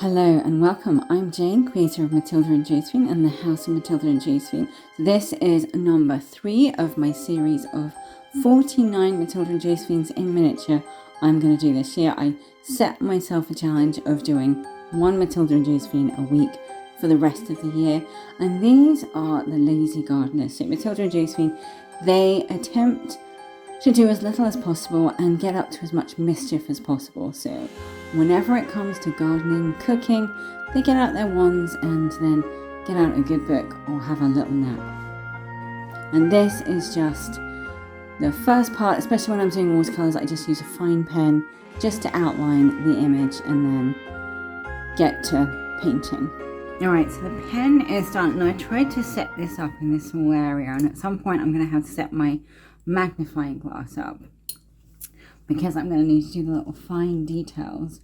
Hello and welcome. I'm Jane, creator of Matilda and Josephine and the House of Matilda and Josephine. This is number 3 of my series of 49 Matilda and Josephines in miniature I'm going to do this year. I set myself a challenge of doing one Matilda and Josephine a week for the rest of the year. And these are the lazy gardeners. So Matilda and Josephine, they attempt to do as little as possible and get up to as much mischief as possible. So whenever it comes to gardening, cooking, they get out their wands and then get out a good book or have a little nap. And this is just the first part, especially when I'm doing watercolours. I just use a fine pen just to outline the image and then get to painting. Alright, so the pen is done, and I tried to set this up in this small area, and at some point I'm going to have to set my magnifying glass up because I'm going to need to do the little fine details.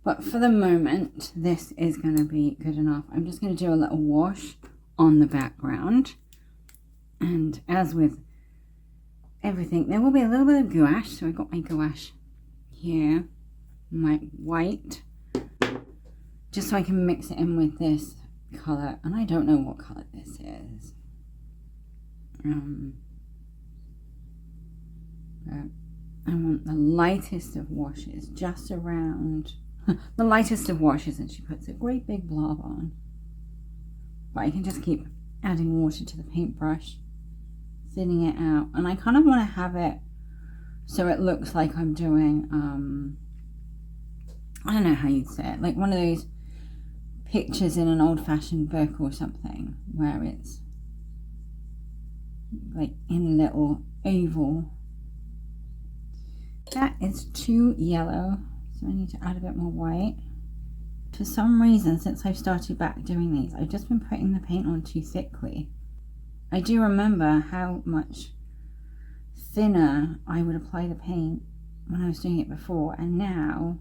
But for the moment, this is going to be good enough. I'm just going to do a little wash on the background. And as with everything, there will be a little bit of gouache. So I got my gouache here, my white, just so I can mix it in with this colour. And I don't know what colour this is. I want the lightest of washes, just around the lightest of washes, and she puts a great big blob on. But I can just keep adding water to the paintbrush, thinning it out, and I kind of want to have it so it looks like I'm doing, I don't know how you'd say it, like one of those pictures in an old-fashioned book or something, where it's like in a little oval. That is too yellow, so I need to add a bit more white. For some reason, since I've started back doing these, I've just been putting the paint on too thickly. I do remember how much thinner I would apply the paint when I was doing it before, and now,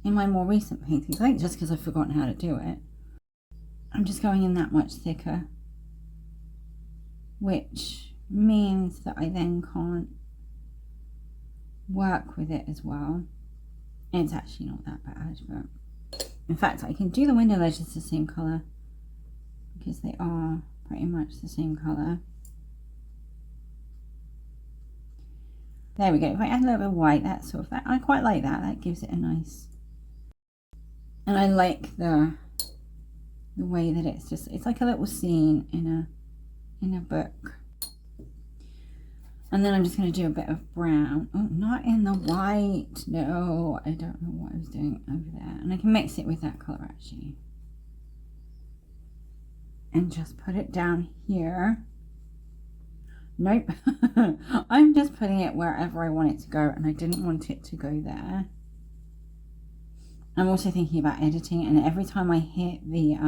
in my more recent paintings, I think just because I've forgotten how to do it, I'm just going in that much thicker, which means that I then can't work with it as well. It's actually not that bad, but in fact I can do the window ledges the same colour because they are pretty much the same colour. There we go. If I add a little bit of white, that's sort of that. I quite like that. That gives it a nice, and I like the way that it's like a little scene in a book. And then I'm just going to do a bit of brown. Oh, not in the white. No, I don't know what I was doing over there. And I can mix it with that colour actually. And just put it down here. Nope. I'm just putting it wherever I want it to go, and I didn't want it to go there. I'm also thinking about editing, and every time I hit the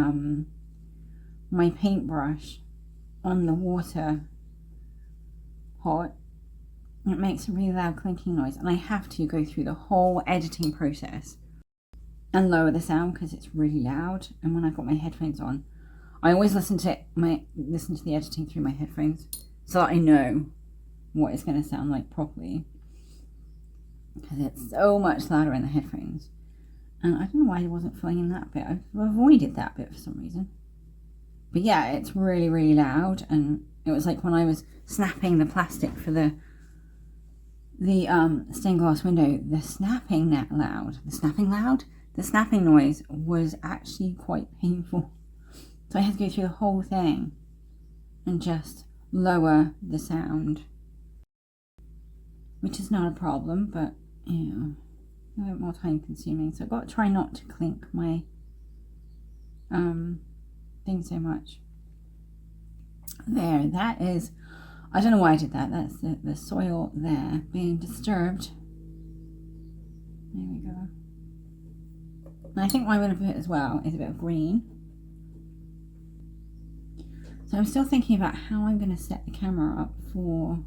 my paintbrush on the water pot, it makes a really loud clinking noise, and I have to go through the whole editing process and lower the sound because it's really loud. And when I've got my headphones on, I always listen to the editing through my headphones so that I know what it's going to sound like properly, because it's so much louder in the headphones. And I don't know why I wasn't filling in that bit. I've avoided that bit for some reason. But yeah, it's really, really loud, and it was like when I was snapping the plastic for the stained glass window, the snapping noise was actually quite painful. So I had to go through the whole thing and just lower the sound, which is not a problem, but you know, a bit more time consuming. So I've got to try not to clink my thing so much. There, that is, I don't know why I did that. That's the soil there being disturbed. There we go. And I think what I'm going to put as well is a bit of green. So I'm still thinking about how I'm going to set the camera up for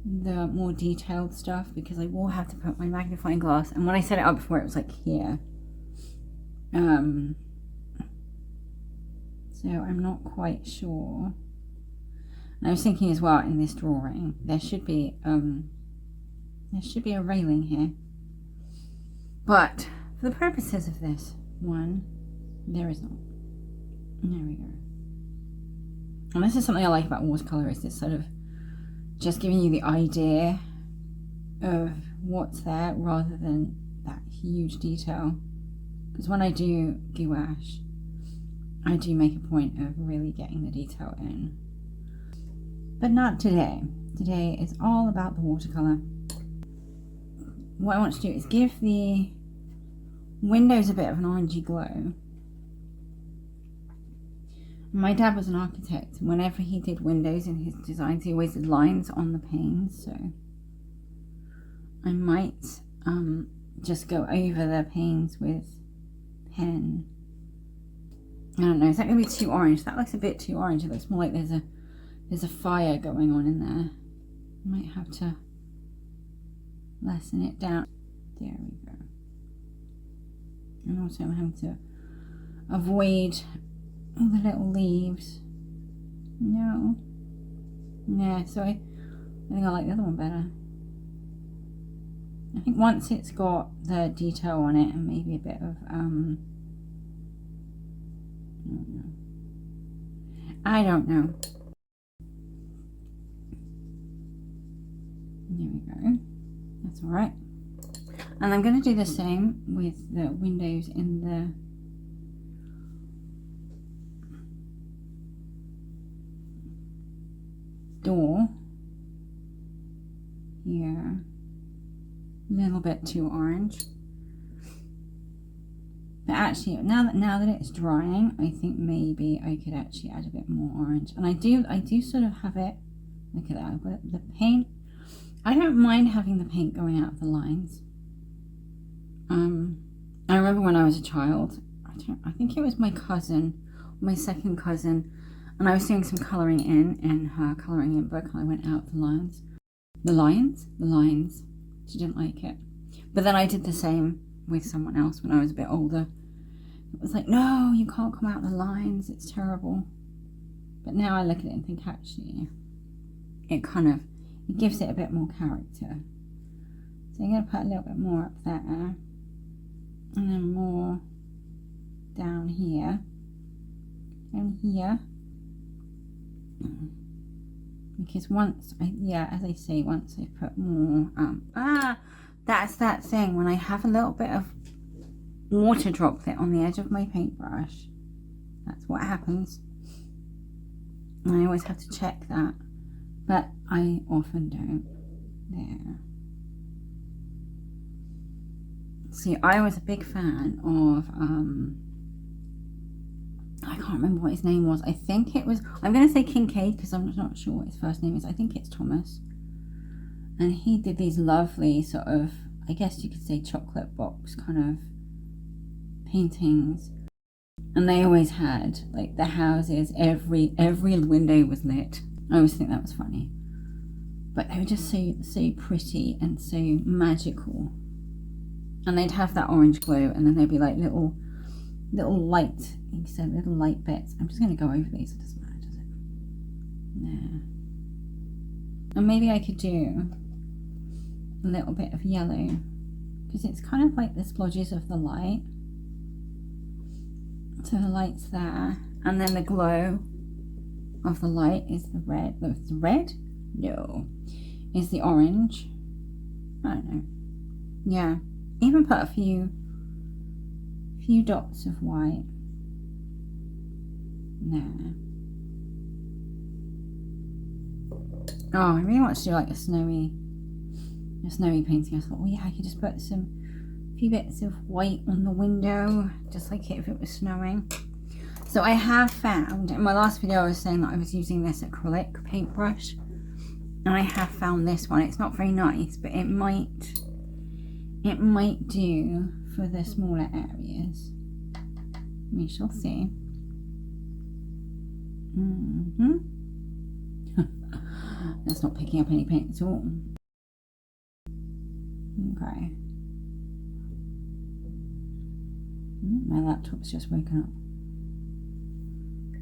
the more detailed stuff, because I will have to put my magnifying glass, and when I set it up before it was like here. So I'm not quite sure. And I was thinking as well, in this drawing there should be a railing here, but for the purposes of this one, there is not. There we go. And this is something I like about watercolour, is this sort of just giving you the idea of what's there rather than that huge detail. Because when I do gouache, I do make a point of really getting the detail in. But not today. Today is all about the watercolour. What I want to do is give the windows a bit of an orangey glow. My dad was an architect, and whenever he did windows in his designs, he always did lines on the panes, so I might just go over the panes with pen. I don't know, is that going to be too orange? That looks a bit too orange. It looks more like there's a fire going on in there. I might have to lessen it down. There we go. And also I'm having to avoid all the little leaves. No. Yeah, so I think I like the other one better. I think once it's got the detail on it and maybe a bit of I don't know. There we go. That's all right. And I'm going to do the same with the windows in the door here. A little bit too orange. But actually, now that it's drying, I think maybe I could actually add a bit more orange. And I do sort of have it. Look at that. I've got the paint. I don't mind having the paint going out of the lines. I remember when I was a child, I think it was my cousin, my second cousin, and I was doing some colouring in her colouring in book, and I went out the lines. The lines. She didn't like it. But then I did the same with someone else when I was a bit older. It was like, no, you can't come out the lines, it's terrible. But now I look at it and think, actually, it gives it a bit more character. So I'm going to put a little bit more up there, and then more down here, because once as I say, once I put more, that's that thing, when I have a little bit of water droplet on the edge of my paintbrush, that's what happens. And I always have to check that, but I often don't. There. See, I was a big fan of, I can't remember what his name was. I think it was, I'm going to say Kincaid because I'm not sure what his first name is. I think it's Thomas. And he did these lovely sort of, I guess you could say chocolate box kind of paintings. And they always had, like, the houses, every window was lit. I always think that was funny. But they were just so pretty and so magical. And they'd have that orange glow, and then there'd be like little light, you said little light bits. I'm just going to go over these, it doesn't matter, does it? There. And maybe I could do a little bit of yellow, because it's kind of like the splodges of the light. So the light's there, and then the glow of the light is the red. The red? No. Is the orange. I don't know. Yeah. Even put a few dots of white there. Oh, I really want to do like a snowy painting. I thought, oh yeah, I could just put a few bits of white on the window, just like if it was snowing. So I have found, in my last video I was saying that I was using this acrylic paintbrush, and I have found this one. It's not very nice, but it might do for the smaller areas. We shall see. That's not picking up any paint at all. Okay. My laptop's just woken up.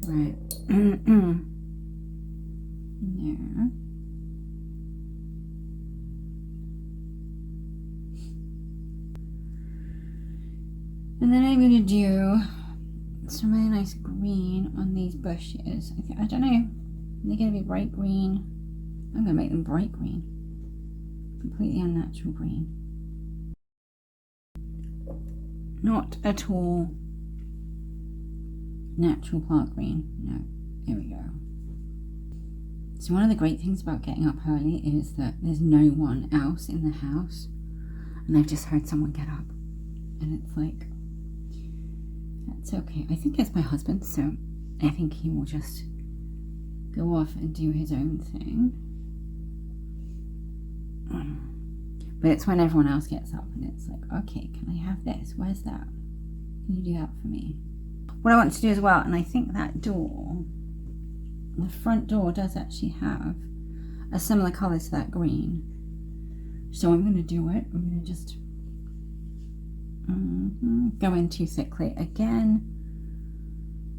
Right. Yeah. And then I'm going to do some really nice green on these bushes. I don't know, they're going to be bright green. I'm going to make them bright green. Completely unnatural green. Not at all natural plant green. No, there we go. So one of the great things about getting up early is that there's no one else in the house. And I've just heard someone get up. And it's like, that's okay. I think it's my husband, so I think he will just go off and do his own thing. But it's when everyone else gets up and it's like, okay, can I have this? Where's that? Can you do that for me? What I want to do as well, and I think that door, the front door does actually have a similar colour to that green. So I'm going to do it. I'm going to just go in too thickly. Again,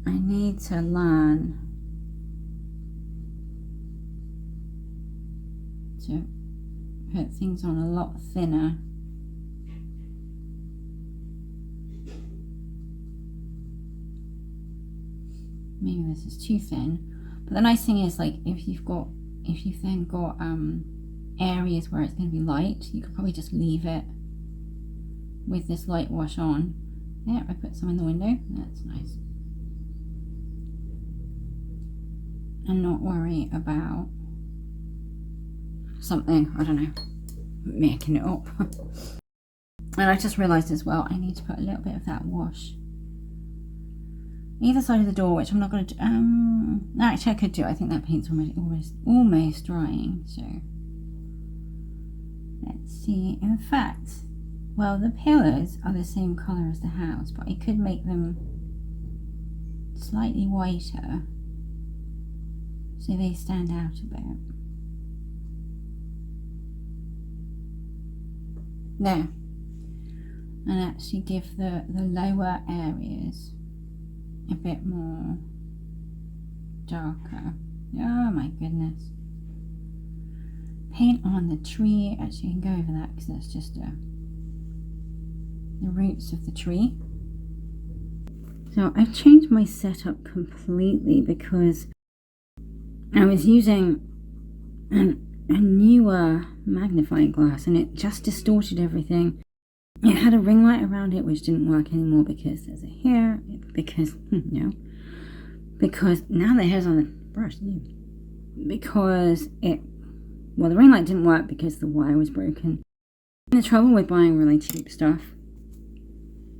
I need to learn to put things on a lot thinner. Maybe this is too thin. But the nice thing is, like, if you've then got areas where it's going to be light, you could probably just leave it with this light wash on. Yeah, I put some in the window. That's nice. And not worry about something, I don't know, making it up. And I just realised as well, I need to put a little bit of that wash either side of the door, which I'm not going to do. Actually I could do. I think that paint's almost drying, so let's see. In fact, well, the pillars are the same colour as the house, but I could make them slightly whiter so they stand out a bit. There. And actually give the lower areas a bit more darker. Oh my goodness. Paint on the tree. Actually, you can go over that because that's just the roots of the tree. So I've changed my setup completely because I was using a newer magnifying glass and it just distorted everything. It had a ring light around it which didn't work anymore because there's a hair, because now the hair's on the brush, because the ring light didn't work because the wire was broken. And the trouble with buying really cheap stuff,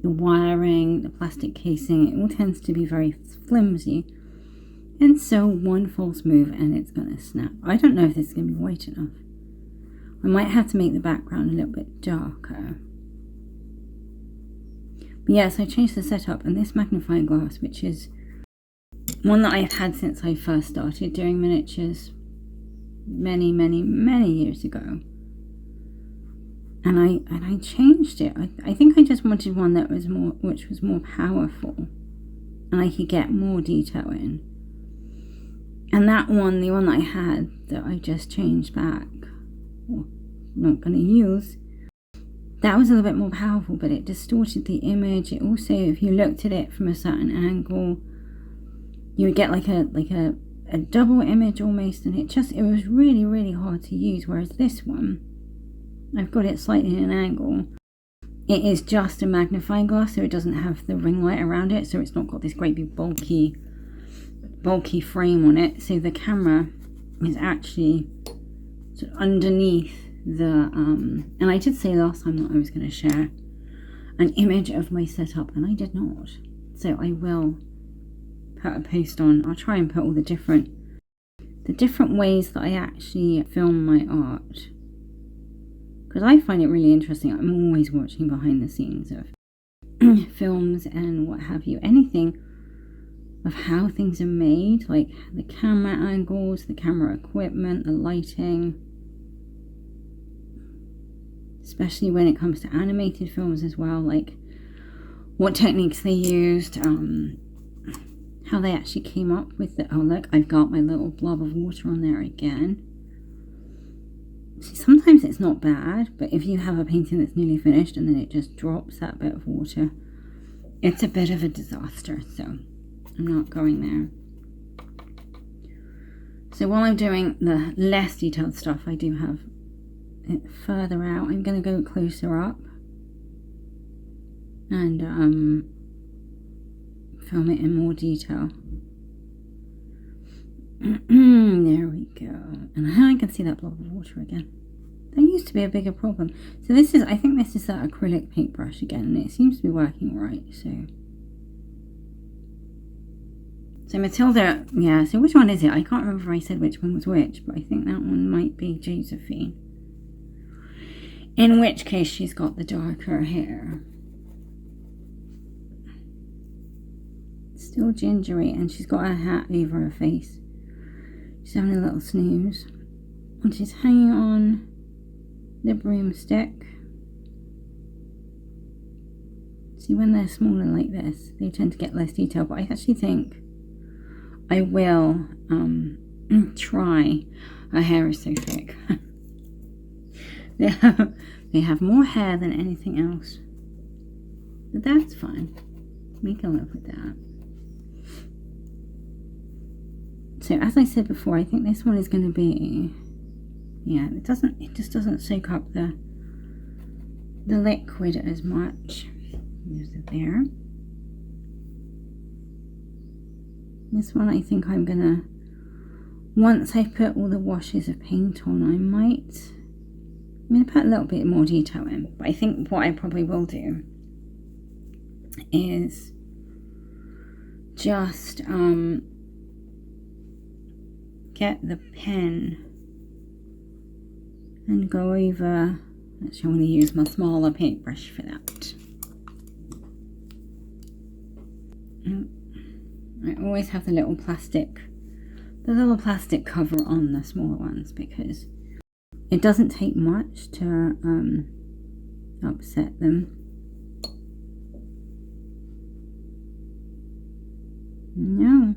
the wiring, the plastic casing, it all tends to be very flimsy, and so one false move and it's gonna snap. I don't know if this is gonna be white enough. I might have to make the background a little bit darker. But yes, I changed the setup, and this magnifying glass, which is one that I've had since I first started doing miniatures many years ago. And I changed it. I think I just wanted one that was which was more powerful and I could get more detail in. And that one, the one that I had that I just changed back, or not going to use, that was a little bit more powerful, but it distorted the image. It also, if you looked at it from a certain angle, you would get like a double image almost, and it was really hard to use. Whereas this one, I've got it slightly in an angle. It is just a magnifying glass, so it doesn't have the ring light around it, so it's not got this great big bulky frame on it. So the camera is actually sort of underneath the and I did say last time that I was going to share an image of my setup, and I did not. So I will put a post on. I'll try and put all the different ways that I actually film my art, because I find it really interesting. I'm always watching behind the scenes of films and what have you, anything of how things are made, like the camera angles, the camera equipment, the lighting, especially when it comes to animated films as well, like what techniques they used, how they actually came up with the, oh look, I've got my little blob of water on there again. See, sometimes it's not bad, but if you have a painting that's nearly finished and then it just drops that bit of water, it's a bit of a disaster, so I'm not going there. So while I'm doing the less detailed stuff, I do have it further out. I'm going to go closer up and film it in more detail. There we go. And I can see that blob of water again. That used to be a bigger problem. So this is, I think this is that acrylic paintbrush again, and it seems to be working right, So Matilda, yeah, so which one is it? I can't remember if I said which one was which, but I think that one might be Josephine. In which case she's got the darker hair. Still gingery, and she's got her hat over her face. She's having a little snooze. And she's hanging on the broomstick. See, when they're smaller like this, they tend to get less detail, but I actually think I will try. Her hair is so thick. They have more hair than anything else. But that's fine. We can live with that. So as I said before, I think this one is going to be, yeah, it just doesn't soak up the liquid as much. Use it there. This one I think I'm gonna, once I put all the washes of paint on, I'm gonna put a little bit more detail in, but I think what I probably will do is just get the pen and go over. Actually, I'm going to use my smaller paintbrush for that. I always have the little plastic cover on the smaller ones because it doesn't take much to upset them. No.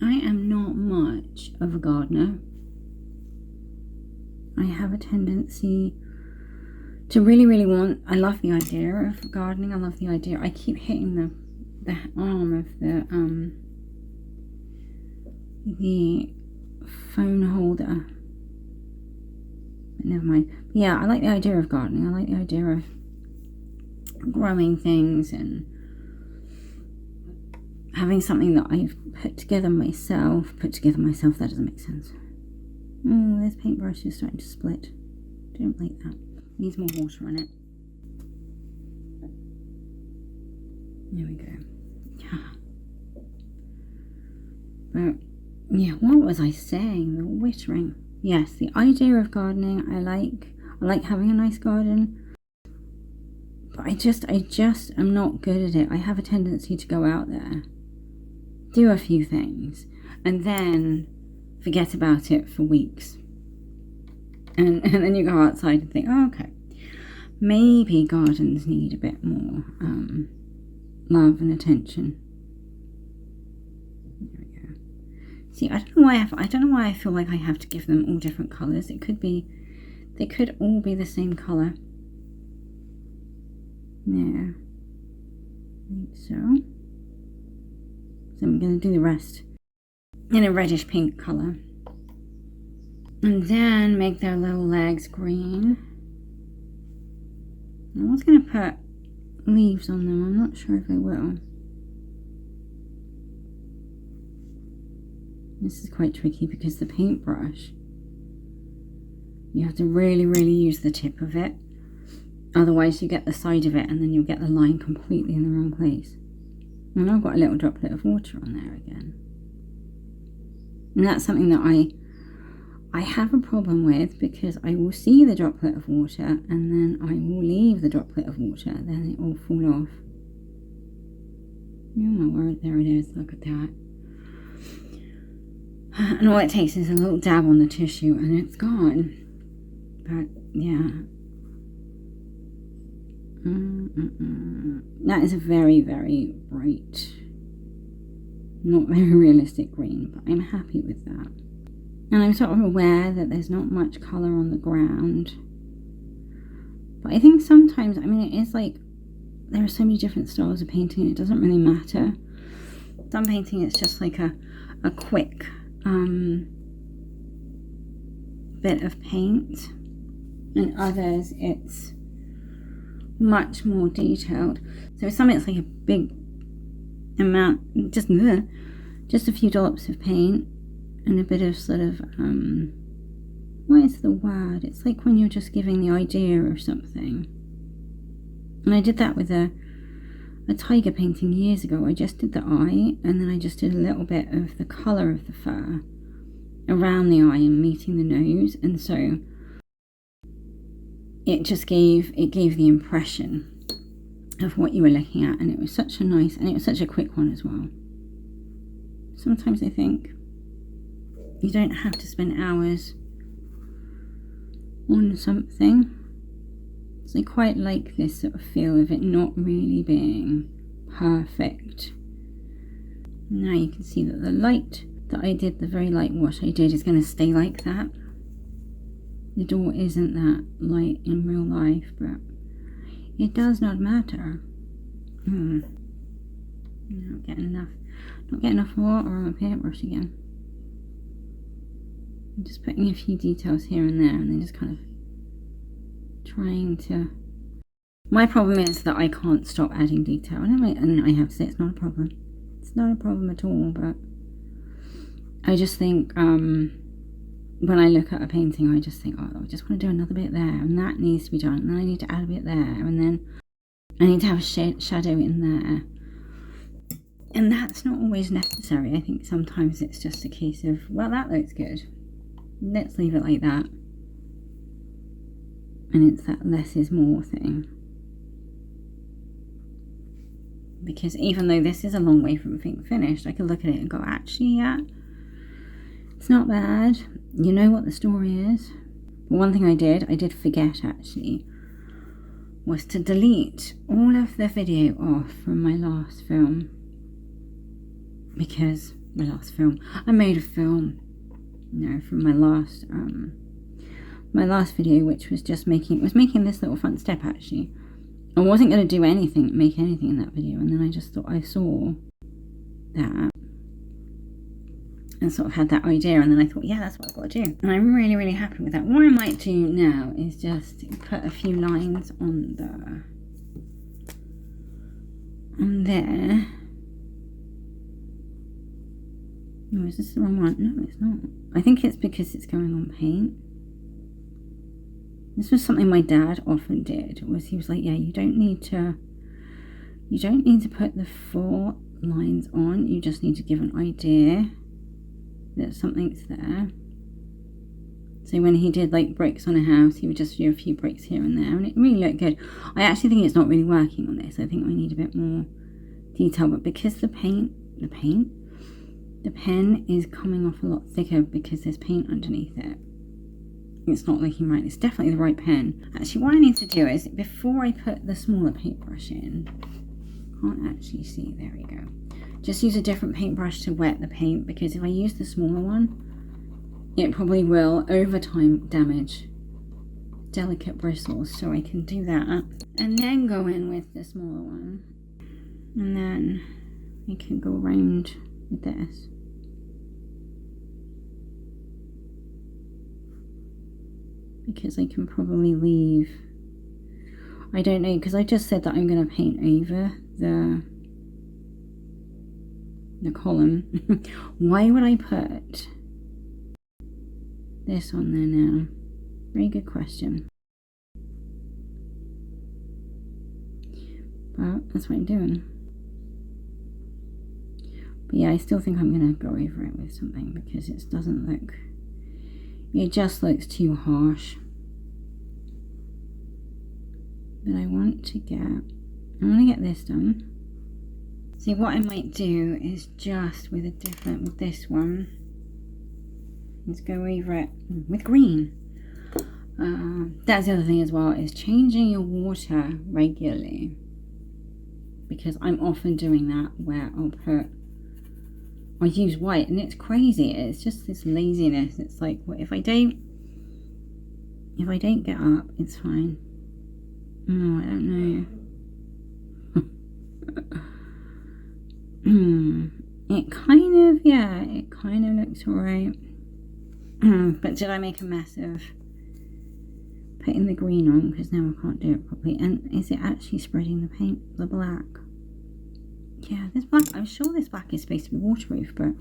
I am not much of a gardener. I have a tendency to really want, I love the idea of gardening, I love the idea, I keep hitting the arm of the phone holder. But never mind. Yeah, I like the idea of gardening, I like the idea of growing things and having something that I've put together myself, that doesn't make sense. Oh, this paintbrush is starting to split. Don't like that. Needs more water on it. There we go. But yeah, what was I saying? The wittering. Yes, the idea of gardening I like having a nice garden. But I just am not good at it. I have a tendency to go out there, do a few things, and then forget about it for weeks. And then you go outside and think, oh, okay, maybe gardens need a bit more love and attention. There we go. See, I don't know why I feel like I have to give them all different colours. They could all be the same colour. Yeah, I think so. So I'm going to do the rest in a reddish pink colour. And then make their little legs green. I was going to put leaves on them. I'm not sure if I will. This is quite tricky because the paintbrush, you have to really use the tip of it. Otherwise you get the side of it and then you'll get the line completely in the wrong place. And I've got a little droplet of water on there again. And that's something that I have a problem with, because I will see the droplet of water and then I will leave the droplet of water, then it will fall off. Oh my word, there it is, look at that. And all it takes is a little dab on the tissue and it's gone. But yeah. That is a very bright, not very realistic green, but I'm happy with that. And I'm sort of aware that there's not much colour on the ground, But I think sometimes, I mean, it is like, there are so many different styles of painting, it doesn't really matter. Some painting, it's just like a quick bit of paint, and others it's much more detailed. So some it's like a big amount, just a few dollops of paint and a bit of sort of what is the word? It's like when you're just giving the idea of something. And I did that with a tiger painting years ago. I just did the eye, and then I just did a little bit of the colour of the fur around the eye and meeting the nose, and so it just gave the impression of what you were looking at, and it was such a nice, and it was such a quick one as well. Sometimes I think you don't have to spend hours on something. So I quite like this sort of feel of it not really being perfect. Now you can see that the light that I did, the very light wash I did, is going to stay like that. The door isn't that light in real life, but it does not matter. Not getting enough water on my paintbrush again. I'm just putting a few details here and there, and then just kind of trying to... My problem is that I can't stop adding detail, and I have to say it's not a problem. It's not a problem at all, but I just think when I look at a painting, I just think, oh, I just want to do another bit there, and that needs to be done, and then I need to add a bit there, and then I need to have a shadow in there. And that's not always necessary. I think sometimes it's just a case of, well, that looks good, let's leave it like that. And it's that less is more thing. Because even though this is a long way from being finished, I can look at it and go, actually, yeah, it's not bad. You know what the story is. But one thing I did forget actually, was to delete all of the video off from my last film. Because I made a film, from my last video, which was just making this little front step actually. I wasn't going to make anything in that video, and then I just thought I saw that and sort of had that idea, and then I thought, yeah, that's what I've got to do. And I'm really, really happy with that. What I might do now is just put a few lines on there. Oh, is this the wrong one? No, it's not. I think it's because it's going on paint. This was something my dad often did, he was like, yeah, you don't need to put the full lines on, you just need to give an idea that something's there. So when he did like bricks on a house, he would just do a few bricks here and there, and it really looked good. I actually think it's not really working on this. I think we need a bit more detail, but because the pen is coming off a lot thicker because there's paint underneath it, it's not looking right. It's definitely the right pen. Actually, what I need to do is, before I put the smaller paintbrush in, can't actually see, there we go. Just use a different paintbrush to wet the paint, because if I use the smaller one, it probably will, over time, damage delicate bristles. So I can do that, and then go in with the smaller one. And then I can go around with this. Because I can probably leave, I don't know, because I just said that I'm going to paint over the column. Why would I put this on there now? Very good question. But that's what I'm doing. But yeah, I still think I'm going to go over it with something, because it doesn't look... It just looks too harsh. But I want to get this done. See, what I might do is just with this one, is go over it with green. That's the other thing as well, is changing your water regularly. Because I'm often doing that, where I use white, and it's crazy. It's just this laziness. It's like, well, if I don't get up, it's fine. Oh, I don't know. It kind of looks alright. But did I make a mess of putting the green on? Because now I can't do it properly. And is it actually spreading the paint, the black? Yeah, this black, I'm sure this black is supposed to be waterproof, but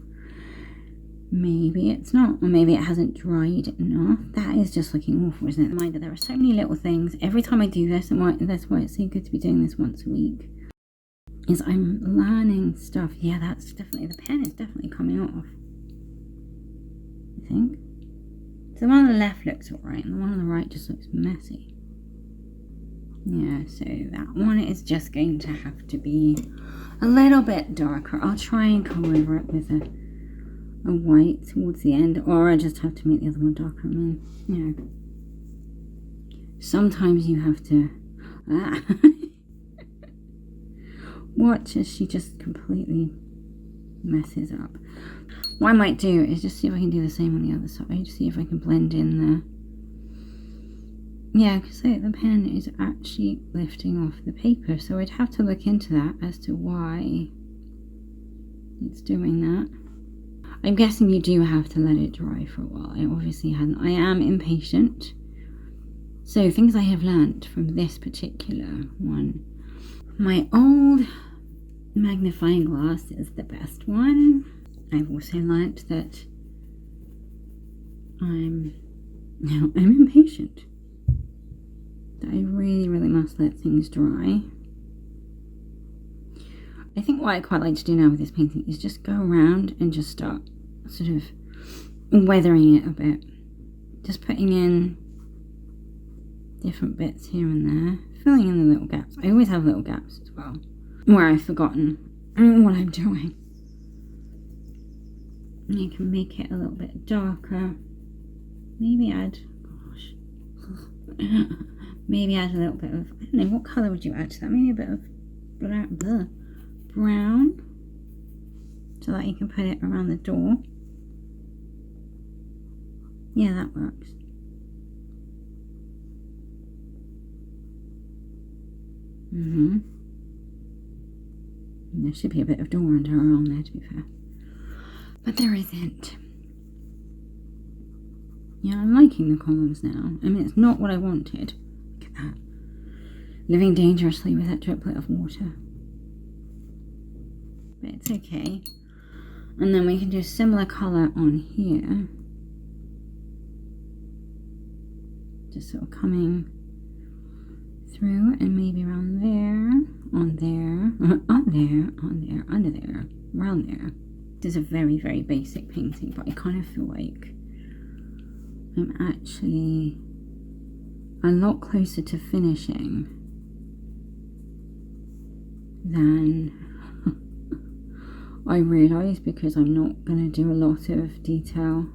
maybe it's not. Or maybe it hasn't dried enough. That is just looking awful, isn't it? Mind that there are so many little things. Every time I do this, and that's why it's so good to be doing this once a week, is I'm learning stuff. Yeah, that's definitely, the pen is definitely coming off, I think. So the one on the left looks alright, and the one on the right just looks messy. Yeah, so that one is just going to have to be a little bit darker. I'll try and come over it with a white towards the end, or I just have to make the other one darker. I mean, you know, sometimes you have to watch as she just completely messes up. What I might do is just see if I can do the same on the other side, see if I can blend in the, yeah, because the pen is actually lifting off the paper, so I'd have to look into that as to why it's doing that. I'm guessing you do have to let it dry for a while. I obviously hadn't. I am impatient. So things I have learnt from this particular one. My old magnifying glass is the best one. I've also learnt that I'm impatient. That I really, really must let things dry. I think what I quite like to do now with this painting is just go around and just start sort of weathering it a bit. Just putting in different bits here and there, filling in the little gaps. I always have little gaps as well, where I've forgotten what I'm doing. And you can make it a little bit darker. Maybe add, maybe add a little bit of, I don't know, what colour would you add to that? Maybe a bit of brown, so that you can put it around the door. Yeah, that works. There should be a bit of door and her on there, to be fair, but there isn't. Yeah, I'm liking the columns now. I mean, it's not what I wanted. Look at that. Living dangerously with that driplet of water. But it's okay. And then we can do a similar colour on here. Just sort of coming through, and maybe around there, on there, on there, on there, under there, around there. This is a very, very basic painting, but I kind of feel like I'm actually a lot closer to finishing than I realised, because I'm not going to do a lot of detail.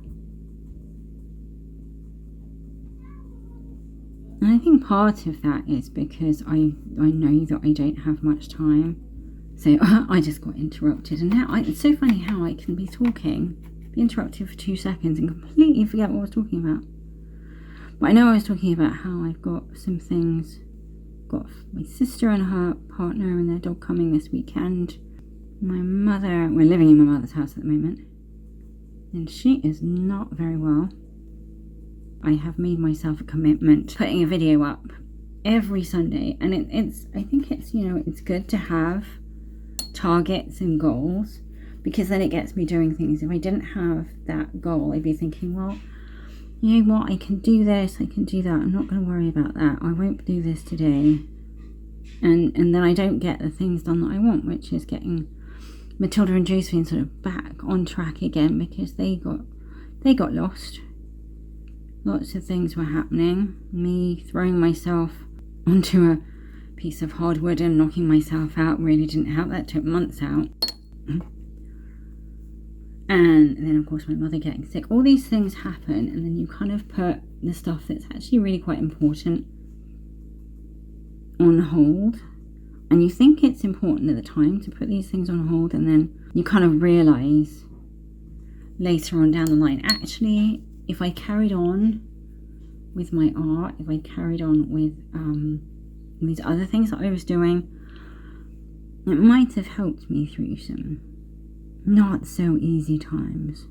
And I think part of that is because I know that I don't have much time. So I just got interrupted, and now it's so funny how I can be talking, be interrupted for 2 seconds and completely forget what I was talking about. But I know I was talking about how I've got some things, got my sister and her partner and their dog coming this weekend. My mother, we're living in my mother's house at the moment, and she is not very well. I have made myself a commitment putting a video up every Sunday, and I think it's, you know, it's good to have targets and goals, because then it gets me doing things. If I didn't have that goal, I'd be thinking, well, you know what, I can do this, I can do that, I'm not going to worry about that, I won't do this today, and then I don't get the things done that I want, which is getting Matilda and Josephine sort of back on track again, because they got lost. Lots of things were happening. Me throwing myself onto a piece of hardwood and knocking myself out really didn't help. That took months out. And then of course my mother getting sick. All these things happen, and then you kind of put the stuff that's actually really quite important on hold. And you think it's important at the time to put these things on hold, and then you kind of realise later on down the line, actually, if I carried on with my art, if I carried on with these other things that I was doing, it might have helped me through some not so easy times.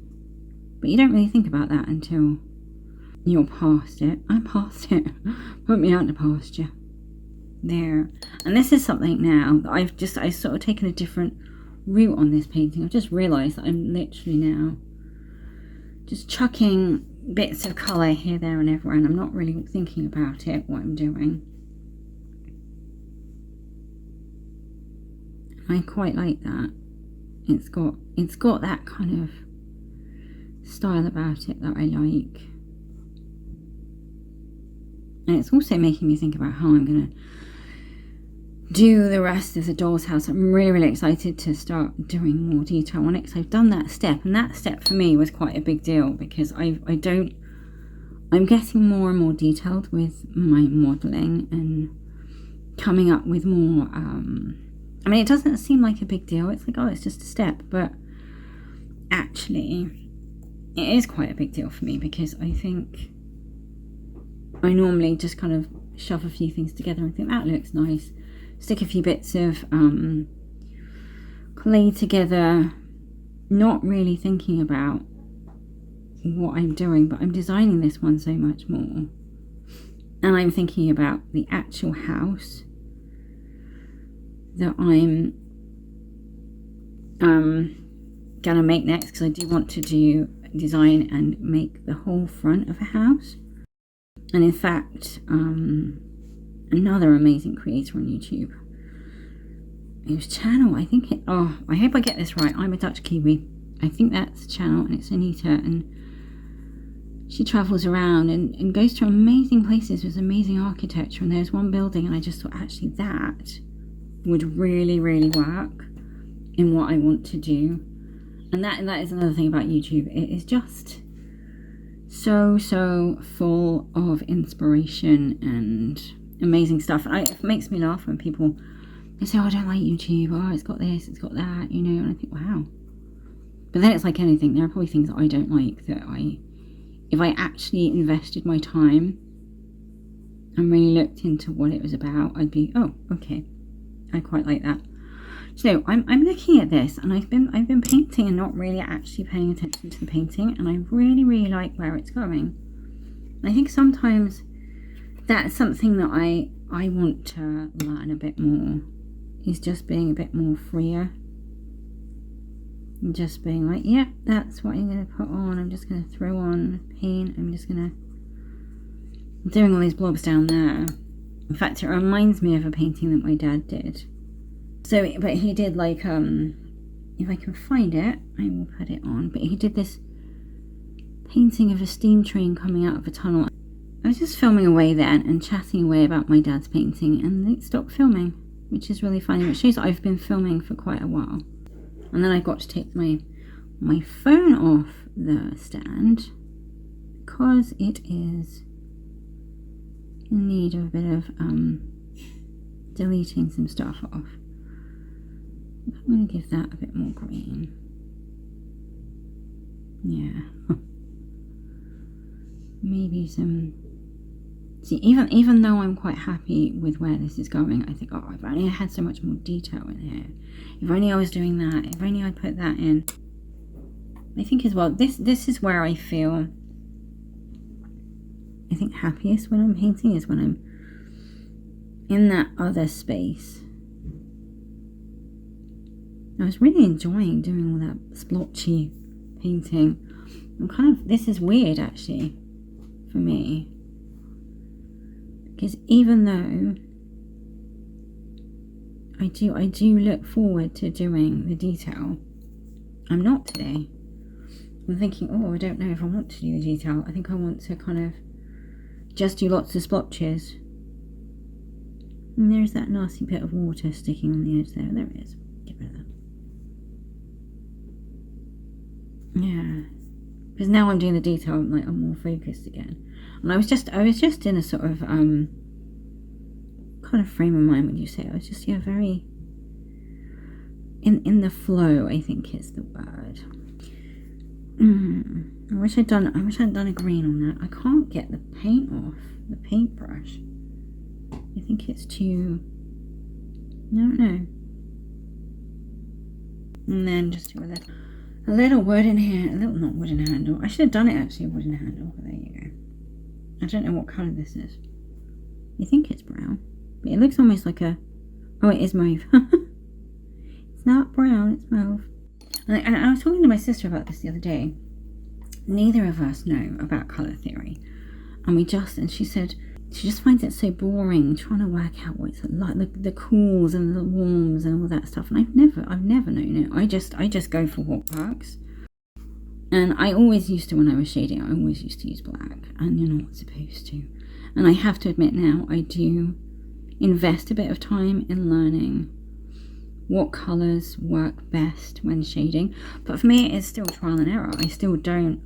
But you don't really think about that until you're past it. I'm past it. Put me out to pasture. There. And this is something now that I've sort of taken a different route on this painting. I've just realised that I'm literally now just chucking bits of colour here, there and everywhere, and I'm not really thinking about it, what I'm doing. I quite like that. It's got that kind of style about it that I like. And it's also making me think about how I'm going to do the rest of the doll's house. I'm really, really excited to start doing more detail on it, because I've done that step, and that step for me was quite a big deal, because I'm getting more and more detailed with my modelling and coming up with more, I mean, it doesn't seem like a big deal. It's like, oh, it's just a step, but actually it is quite a big deal for me, because I think I normally just kind of shove a few things together and think that looks nice, stick a few bits of clay together, not really thinking about what I'm doing. But I'm designing this one so much more, and I'm thinking about the actual house that I'm gonna make next, because I do want to design and make the whole front of a house. And in fact, another amazing creator on YouTube, whose channel, I think I hope I get this right, I'm a Dutch Kiwi, I think that's the channel, and it's Anita, and she travels around and goes to amazing places with amazing architecture. And there's one building, and I just thought, actually that would really, really work in what I want to do. And that is another thing about YouTube. It is just so full of inspiration and amazing stuff. And it makes me laugh when people, they say, oh, I don't like YouTube, oh, it's got this, it's got that, you know. And I think, wow. But then it's like anything, there are probably things that I don't like that if I actually invested my time and really looked into what it was about, I'd be, oh, okay, I quite like that. So I'm looking at this, and I've been painting and not really actually paying attention to the painting, and I really, really like where it's going. I think sometimes that's something that I want to learn a bit more, is just being a bit more freer. And just being like, yeah, that's what I'm going to put on. I'm just going to throw on paint. I'm doing all these blobs down there. In fact, it reminds me of a painting that my dad did. So, but he did like, if I can find it, I will put it on. But he did this painting of a steam train coming out of a tunnel. I was just filming away then and chatting away about my dad's painting, and it stopped filming, which is really funny. It shows that I've been filming for quite a while. And then I got to take my phone off the stand, because it is in need of a bit of deleting some stuff off. I'm going to give that a bit more green. Yeah. Maybe some... See, even though I'm quite happy with where this is going, I think, oh, if only I had so much more detail in here. If only I was doing that. If only I put that in. I think as well, this is where I feel, I think, happiest when I'm painting, is when I'm in that other space. I was really enjoying doing all that splotchy painting. This is weird actually for me, because even though I do look forward to doing the detail, I'm not today. I'm thinking, oh, I don't know if I want to do the detail. I think I want to kind of just do lots of splotches. And there's that nasty bit of water sticking on the edge there. There it is. Get rid of that. Yeah, because now I'm doing the detail, I'm more focused again. And I was just in a sort of kind of frame of mind, would you say? I was just, yeah, very in the flow, I think is the word. I wish I'd done a green on that. I can't get the paint off the paintbrush. I think it's too, I don't know. And then just do a little wooden not wooden handle. I should have done it actually, a wooden handle. There you go. I don't know what colour this is. I think it's brown, but it looks almost like a, oh, it is mauve. It's not brown, it's mauve. And I was talking to my sister about this the other day. Neither of us know about colour theory. And she said she just finds it so boring trying to work out what it's like, the cools and the warms and all that stuff. And I've never known it. I just go for what works. And I always used to, when I was shading, I always used to use black, and you're not supposed to. And I have to admit now, I do invest a bit of time in learning what colours work best when shading. But for me, it's still trial and error. I still don't,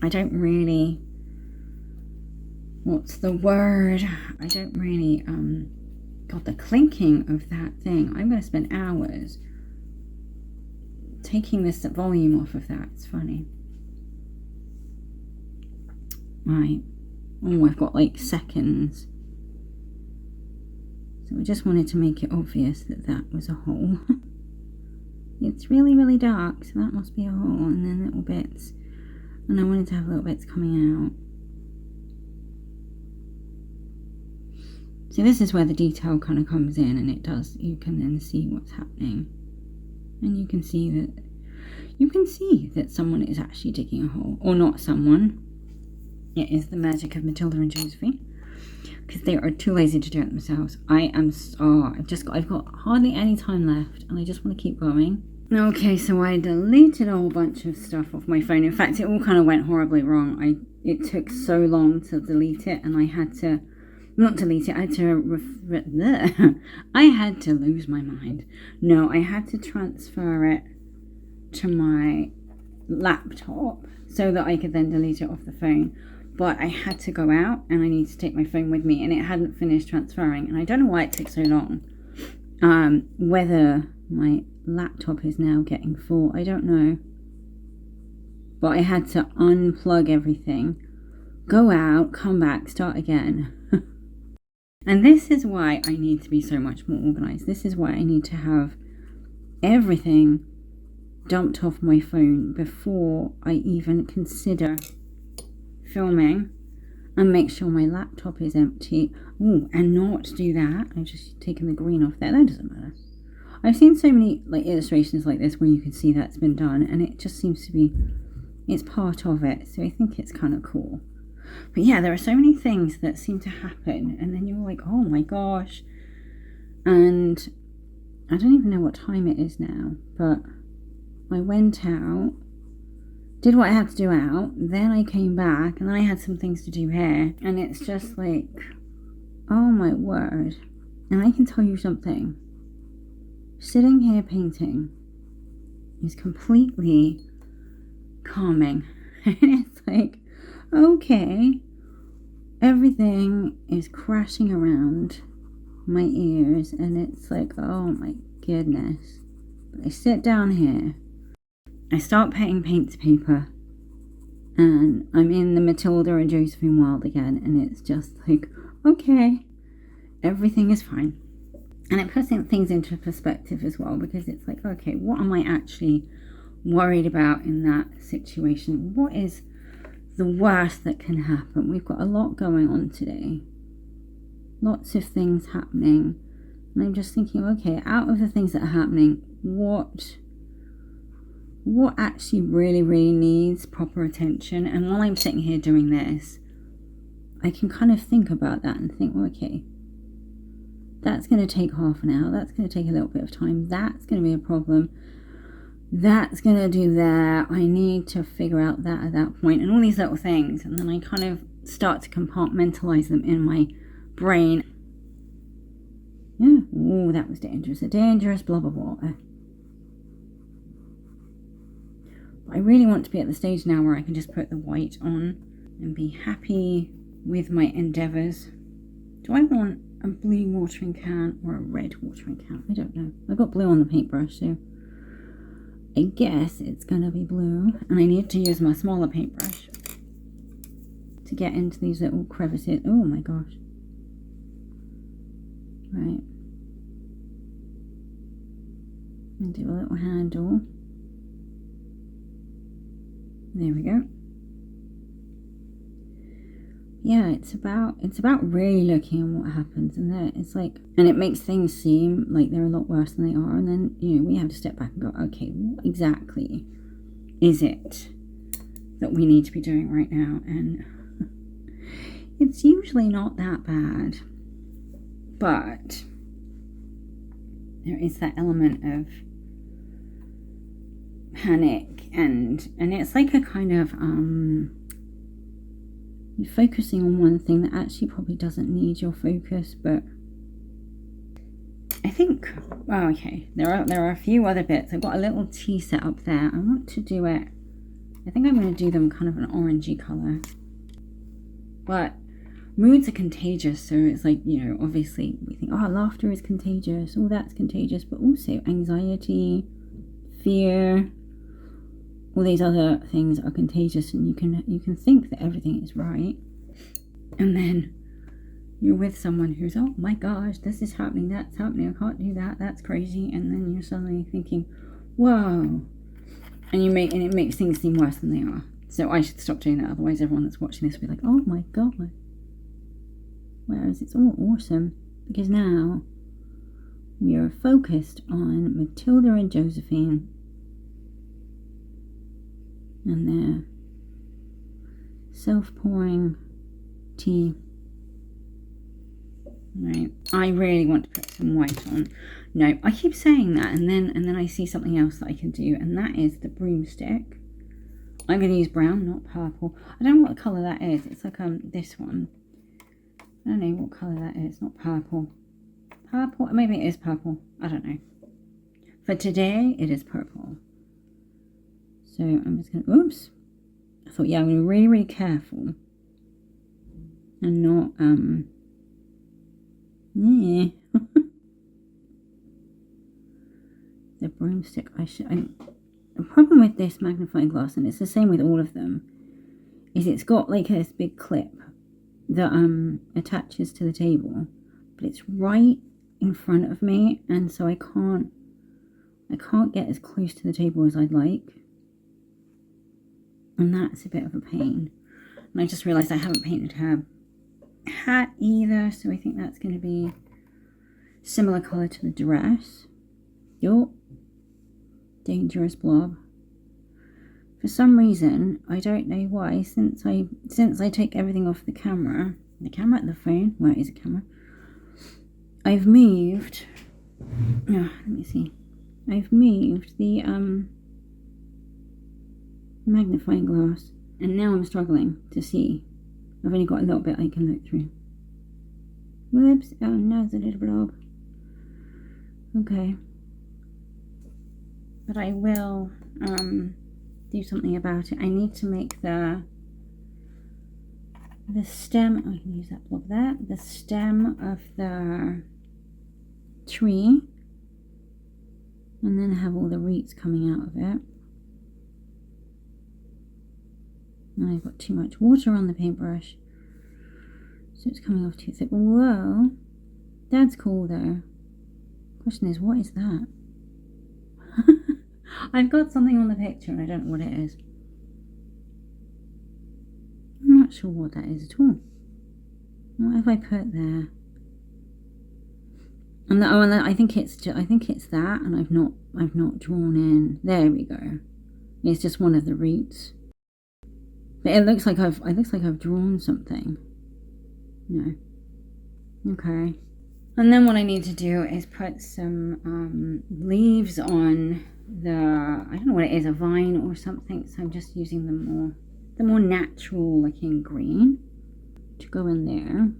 I don't really, what's the word? I don't really, God, the clinking of that thing. I'm going to spend hours taking this volume off of that. It's funny. Right. Oh, I've got like seconds. So I just wanted to make it obvious that that was a hole. It's really, really dark, so that must be a hole. And then little bits. And I wanted to have little bits coming out. So this is where the detail kind of comes in, and it does, you can then see what's happening. And you can see that someone is actually digging a hole. Or not someone. It is the magic of Matilda and Josephine. Because they are too lazy to do it themselves. I've got hardly any time left, and I just want to keep going. Okay, so I deleted a whole bunch of stuff off my phone. In fact, it all kind of went horribly wrong. It took so long to delete it, and I had to, not delete it, I had to lose my mind. No, I had to transfer it to my laptop so that I could then delete it off the phone. But I had to go out, and I needed to take my phone with me, and it hadn't finished transferring, and I don't know why it took so long. Whether my laptop is now getting full, I don't know. But I had to unplug everything, go out, come back, start again. And this is why I need to be so much more organized. This is why I need to have everything dumped off my phone before I even consider filming, and make sure my laptop is empty. Oh, and not do that. I've just taken the green off there. That doesn't matter. I've seen so many like illustrations like this where you can see that's been done, and it just seems to be, it's part of it. So I think it's kind of cool. But yeah, there are so many things that seem to happen, and then you're like, oh my gosh. And I don't even know what time it is now, but I went out, did what I had to do out, then I came back, and I had some things to do here, and it's just like, oh my word. And I can tell you something, sitting here painting is completely calming. And it's like, okay, everything is crashing around my ears, and it's like, oh my goodness. But I sit down here, I start putting paint to paper, and I'm in the Matilda and Josephine world again, and it's just like, okay, everything is fine. And it puts things into perspective as well, because it's like, okay, what am I actually worried about in that situation? What is the worst that can happen? We've got a lot going on today. Lots of things happening. And I'm just thinking, okay, out of the things that are happening, what actually really, really needs proper attention? And while I'm sitting here doing this, I can kind of think about that and think, well, okay, that's going to take half an hour. That's going to take a little bit of time. That's going to be a problem. That's going to do that. I need to figure out that at that point, and all these little things. And then I kind of start to compartmentalize them in my brain. Yeah, oh, that was dangerous. A dangerous blob of water. I really want to be at the stage now where I can just put the white on and be happy with my endeavours. Do I want a blue watering can or a red watering can? I don't know. I got blue on the paintbrush, so I guess it's going to be blue. And I need to use my smaller paintbrush to get into these little crevices. Oh my gosh. Right. And do a little handle. There we go. Yeah, it's about really looking at what happens, and then it's like, and it makes things seem like they're a lot worse than they are, and then, you know, we have to step back and go, okay, what exactly is it that we need to be doing right now? And it's usually not that bad, but there is that element of panic, and it's like a kind of you're focusing on one thing that actually probably doesn't need your focus. But I think, oh, okay, there are a few other bits. I've got a little tea set up there. I want to do it, I think I'm going to do them kind of an orangey colour. But moods are contagious, so it's like, you know, obviously we think, oh, laughter is contagious, all that's contagious, but also anxiety, fear, all these other things are contagious, and you can think that everything is right, and then you're with someone who's, oh my gosh, this is happening, that's happening, I can't do that, that's crazy, and then you're suddenly thinking, whoa, and it makes things seem worse than they are. So I should stop doing that, otherwise everyone that's watching this will be like, oh my god. Whereas it's all awesome, because now we are focused on Matilda and Josephine and their self-pouring tea. Right, I really want to put some white on. No, I keep saying that, and then I see something else that I can do, and that is the broomstick. I'm going to use brown, not purple. I don't know what colour that is. It's like this one. I don't know what colour that is. Not purple. Purple? Maybe it is purple. I don't know. For today, it is purple. So I'm just going to, oops. I thought, yeah, I'm going to be really, really careful. And not, yeah. The broomstick, the problem with this magnifying glass, and it's the same with all of them, is it's got like this big clip that attaches to the table, but it's right in front of me, and so I can't get as close to the table as I'd like, and that's a bit of a pain. And I just realized I haven't painted her hat either, so I think that's going to be similar color to the dress. Yup. Dangerous blob. For some reason, I don't know why, since I take everything off the camera, the phone, where is the camera? I've moved, let me see, I've moved the magnifying glass, and now I'm struggling to see. I've only got a little bit I can look through. Whoops, oh no, it's a little blob. Okay. But I will do something about it. I need to make the stem, I can use that blob there, the stem of the tree, and then have all the roots coming out of it. And I've got too much water on the paintbrush, so it's coming off too thick. Whoa, that's cool though. Question is, what is that? I've got something on the picture and I don't know what it is. I'm not sure what that is at all. What have I put there? And I think it's that, and I've not drawn in. There we go. It's just one of the roots. But it looks like I've drawn something. No. Okay. And then what I need to do is put some leaves on the, I don't know what it is, a vine or something. So I'm just using the more natural looking green to go in there.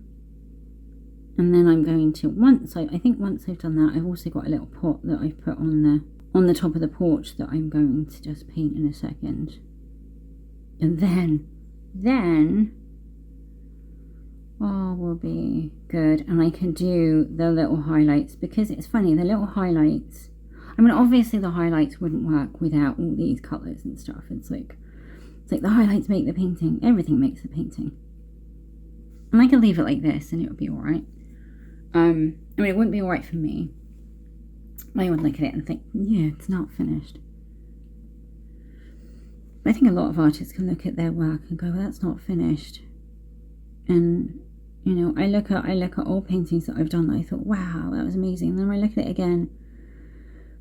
And then I'm going to, once I've done that, I've also got a little pot that I've put on the top of the porch that I'm going to just paint in a second. And then all will be good, and I can do the little highlights, because it's funny, the little highlights, I mean, obviously the highlights wouldn't work without all these colours and stuff. It's like the highlights make the painting, everything makes the painting. And I could leave it like this and it would be alright. I mean, it wouldn't be alright for me. I would look at it and think, yeah, it's not finished. But I think a lot of artists can look at their work and go, well, that's not finished. And, you know, I look at old paintings that I've done that I thought, wow, that was amazing. And then I look at it again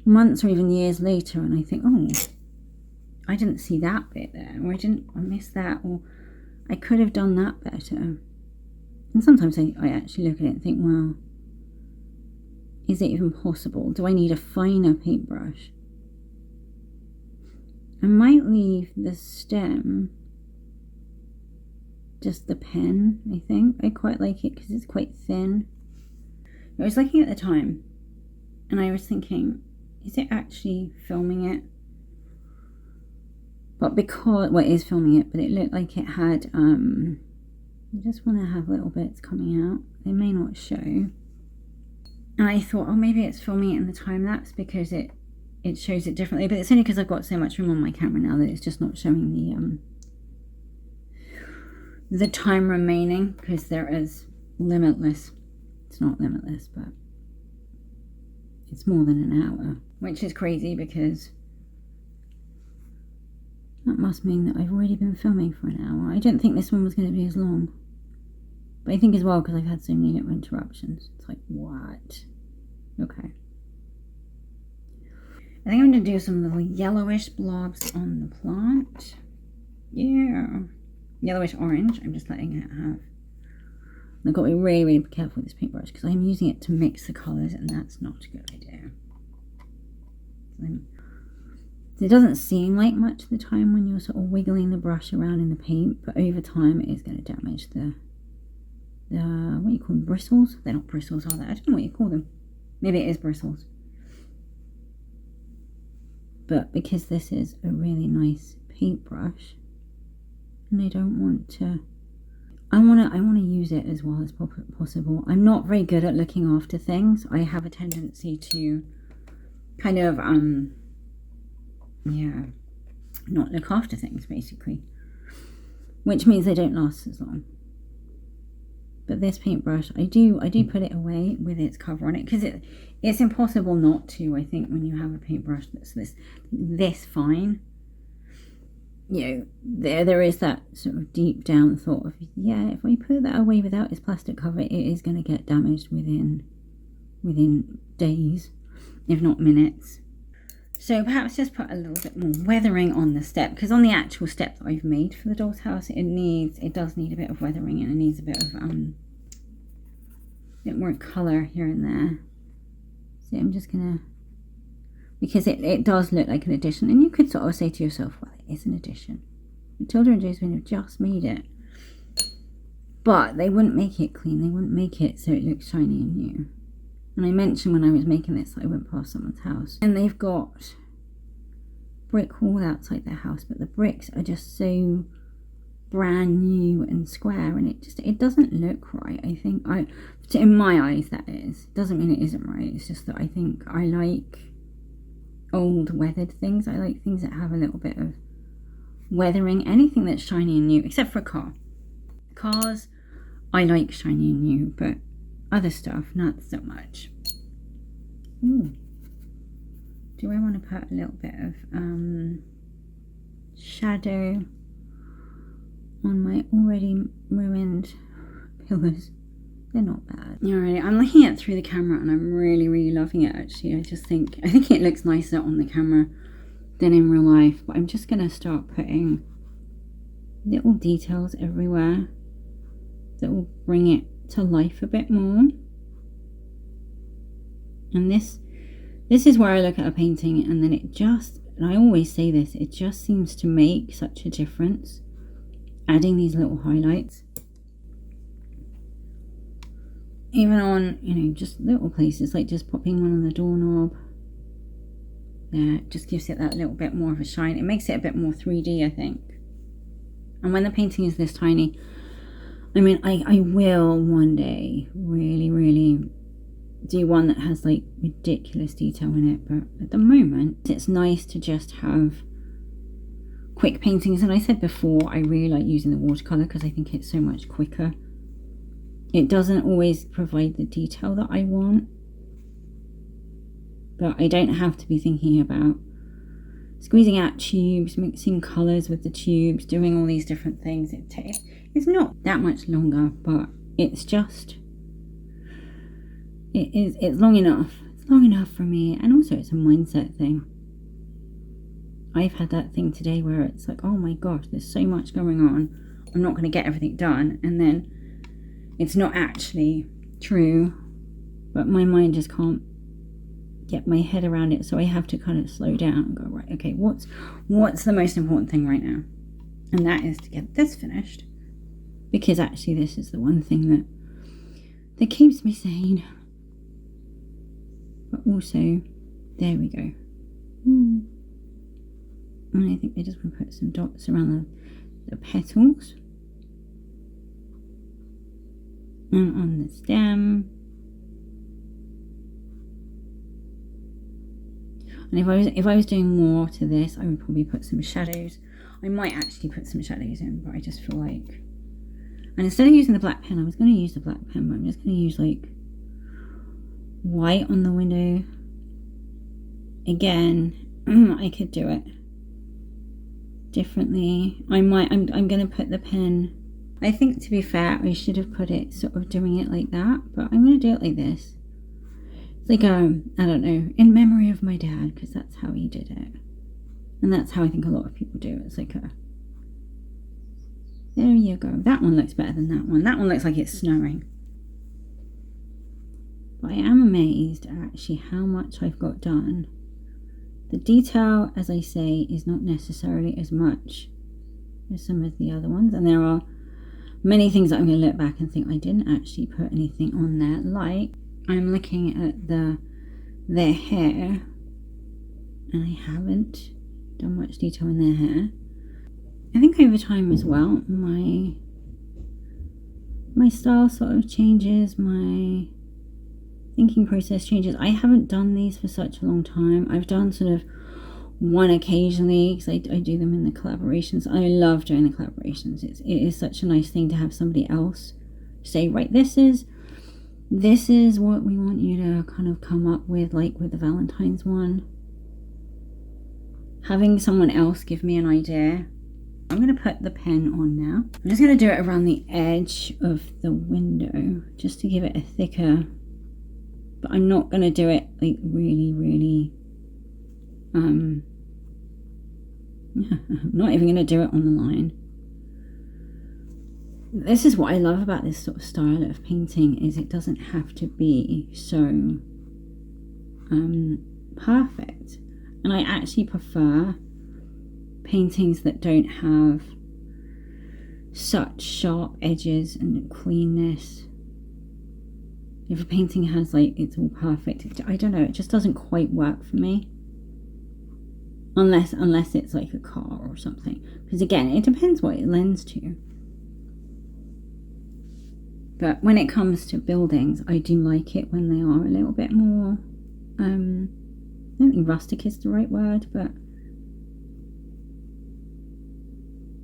months or even years later and I think, oh, I didn't see that bit there, or I missed that, or I could have done that better. And sometimes I actually look at it and think, well, is it even possible? Do I need a finer paintbrush? I might leave the stem, just the pen, I think. I quite like it because it's quite thin. I was looking at the time and I was thinking, is it actually filming it? But because, well, it is filming it, but it looked like it had, I just want to have little bits coming out. They may not show. And I thought, oh, maybe it's filming it in the time-lapse because it shows it differently. But it's only because I've got so much room on my camera now that it's just not showing the time remaining, because there is limitless. It's not limitless, but it's more than an hour, which is crazy because that must mean that I've already been filming for an hour. I didn't think this one was going to be as long. But I think as well, because I've had so many little interruptions. It's like, what? Okay. I think I'm going to do some little yellowish blobs on the plant. Yeah. Yellowish orange. I'm just letting it have. I've got to be really, really careful with this paintbrush because I'm using it to mix the colours and that's not a good idea. It doesn't seem like much of the time when you're sort of wiggling the brush around in the paint, but over time it is going to damage the what do you call them, bristles? They're not bristles, are they? I don't know what you call them. Maybe it is bristles. But because this is a really nice paintbrush, and I don't want to, I want to use it as well as possible. I'm not very good at looking after things. I have a tendency to kind of not look after things basically, which means they don't last as long. But this paintbrush, I do put it away with its cover on it because it's impossible not to. I think when you have a paintbrush that's this fine, you know, there is that sort of deep down thought of, yeah, if I put that away without its plastic cover, it is going to get damaged within days, if not minutes. So perhaps just put a little bit more weathering on the step, because on the actual step that I've made for the doll's house, it does need a bit of weathering and it needs a bit of bit more colour here and there. So I'm just gonna, because it does look like an addition, and you could sort of say to yourself, well, it is an addition. Matilda and Josephine have just made it, but they wouldn't make it clean. They wouldn't make it so it looks shiny and new. And I mentioned when I was making this that I went past someone's house and they've got brick wall outside their house, but the bricks are just so brand new and square, and it doesn't look right. I think in my eyes that is. Doesn't mean it isn't right. It's just that I think I like old weathered things. I like things that have a little bit of weathering. Anything that's shiny and new, except for a car. Cars, I like shiny and new, but other stuff, not so much. Ooh. Do I want to put a little bit of shadow on my already ruined pillars? They're not bad. Alright, I'm looking at it through the camera and I'm really, really loving it actually. I think it looks nicer on the camera than in real life, but I'm just going to start putting little details everywhere that will bring it to life a bit more. And this is where I look at a painting and then and I always say this, it just seems to make such a difference adding these little highlights, even on, you know, just little places, like just popping one on the doorknob there. It just gives it that little bit more of a shine. It makes it a bit more 3D, I think. And when the painting is this tiny, I mean, I will one day really, really do one that has like ridiculous detail in it, but at the moment it's nice to just have quick paintings. And I said before, I really like using the watercolour because I think it's so much quicker. It doesn't always provide the detail that I want, but I don't have to be thinking about squeezing out tubes, mixing colours with the tubes, doing all these different things. It's not that much longer, but it's long enough. It's long enough for me, and also it's a mindset thing. I've had that thing today where it's like, oh my gosh, there's so much going on. I'm not going to get everything done, and then it's not actually true, but my mind just can't get my head around it, so I have to kind of slow down and go, right, okay, what's the most important thing right now? And that is to get this finished, because actually this is the one thing that keeps me sane. But also, there we go. And I think I just want to put some dots around the petals and on the stem. And if I was doing more to this, I would probably put some shadows. I might actually put some shadows in, but I just feel like... And instead of using the black pen, I was going to use the black pen, but I'm just going to use like white on the window. Again, I could do it differently. I'm going to put the pen... I think, to be fair, I should have put it sort of doing it like that, but I'm going to do it like this. It's like, I don't know, in memory of my dad, because that's how he did it. And that's how I think a lot of people do it. It's like there you go. That one looks better than that one. That one looks like it's snowing. But I am amazed at actually how much I've got done. The detail, as I say, is not necessarily as much as some of the other ones. And there are many things that I'm going to look back and think I didn't actually put anything on there. Like, I'm looking at their hair, and I haven't done much detail in their hair. I think over time as well, my style sort of changes, my thinking process changes. I haven't done these for such a long time. I've done sort of one occasionally, because I do them in the collaborations. I love doing the collaborations. It is such a nice thing to have somebody else say, right, this is what we want you to kind of come up with, like with the Valentine's one. Having someone else give me an idea. I'm going to put the pen on now. I'm just going to do it around the edge of the window, just to give it a thicker, but I'm not going to do it like really, I'm not even going to do it on the line. This is what I love about this sort of style of painting, is it doesn't have to be so perfect. And I actually prefer paintings that don't have such sharp edges and cleanness. If a painting has like, it's all perfect, I don't know, it just doesn't quite work for me. Unless it's like a car or something. Because again, it depends what it lends to. But when it comes to buildings, I do like it when they are a little bit more, I don't think rustic is the right word, but,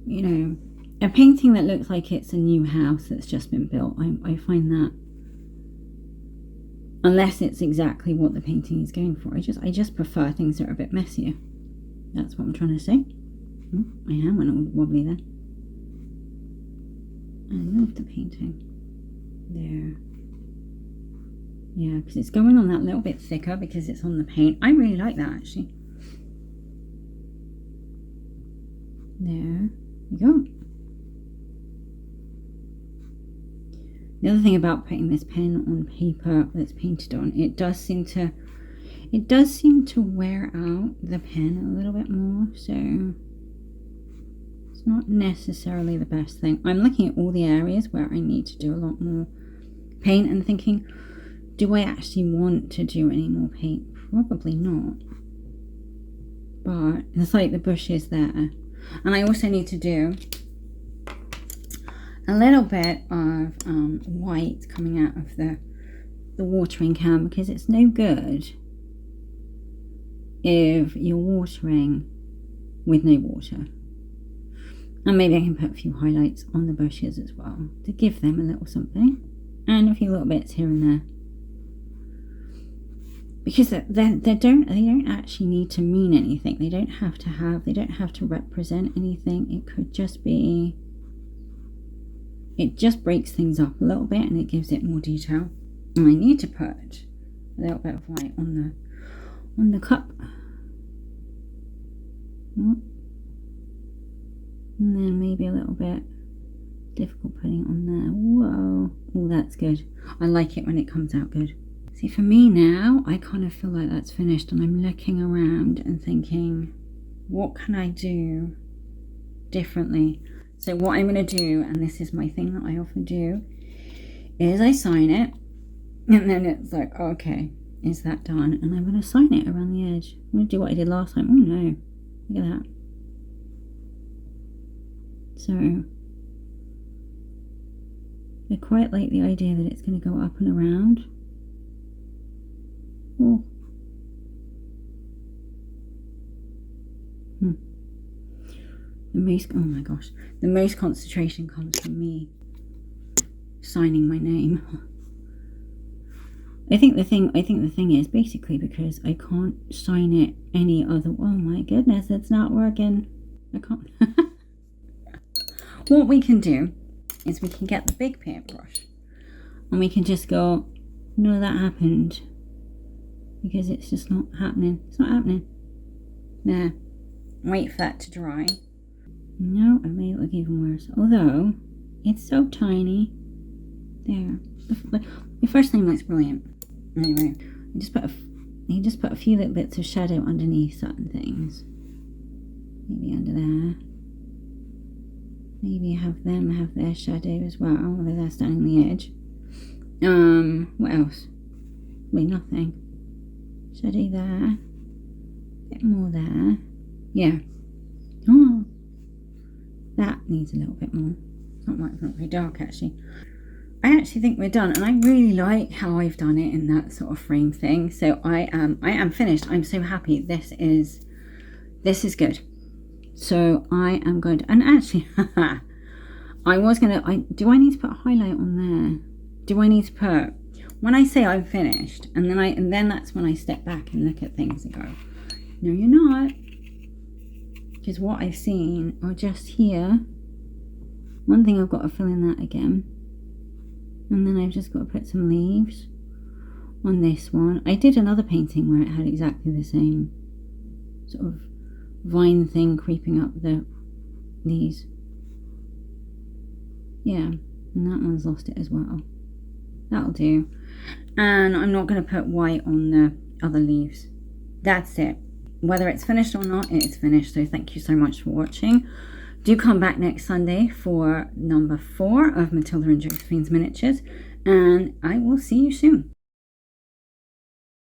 you know, a painting that looks like it's a new house that's just been built, I find that, unless it's exactly what the painting is going for, I just prefer things that are a bit messier. That's what I'm trying to say. Oh, my hand went all wobbly then. I love the painting. There. Yeah, because it's going on that little bit thicker because it's on the paint. I really like that, actually. There we go. The other thing about putting this pen on paper that's painted on, it does seem to wear out the pen a little bit more, so it's not necessarily the best thing. I'm looking at all the areas where I need to do a lot more paint and thinking, do I actually want to do any more paint? Probably not. But it's like the bushes there. And I also need to do a little bit of white coming out of the watering can, because it's no good if you're watering with no water. And maybe I can put a few highlights on the bushes as well to give them a little something. and a few little bits here and there. Because they don't actually need to mean anything. They don't have to represent anything. It could just be, it just breaks things up a little bit and it gives it more detail. And I need to put a little bit of white on the cup. And then maybe a little bit difficult putting it on there. Whoa. Oh, that's good. I like it when it comes out good. See, for me now, I kind of feel like that's finished and I'm looking around and thinking, what can I do differently? So what I'm going to do, and this is my thing that I often do, is I sign it and then it's like, okay, is that done? And I'm going to sign it around the edge. I'm going to do what I did last time. Oh no, look at that. So I quite like the idea that it's going to go up and around. Oh. Oh my gosh, the most concentration comes from me signing my name. I think the thing is basically because I can't sign it any other. Oh my goodness, it's not working. I can't. What we can do is we can get the big paintbrush and we can just go, no, that happened. Because it's just not happening. It's not happening. There. Wait for that to dry. No, I made it look even worse. Although, it's so tiny. There. The first name looks brilliant. Anyway, you just put a few little bits of shadow underneath certain things. Maybe under there. Maybe have them have their shadow as well, whether they're standing on the edge. What else? Wait, nothing. Shadow there. Bit more there. Yeah. Oh, that needs a little bit more. It's not very dark actually. I actually think we're done, and I really like how I've done it in that sort of frame thing. So I am finished. I'm so happy. This is good. So I am going to, and actually, do I need to put a highlight on there? Do I need to put, when I say I'm finished, and then that's when I step back and look at things and go, no, you're not. Because what I've seen are just here. One thing I've got to fill in that again. And then I've just got to put some leaves on this one. I did another painting where it had exactly the same sort of vine thing creeping up these. Yeah, and that one's lost it as well. That'll do. And I'm not going to put white on the other leaves. That's it. Whether it's finished or not, it is finished. So thank you so much for watching. Do come back next Sunday for number 4 of Matilda and Josephine's miniatures, and I will see you soon.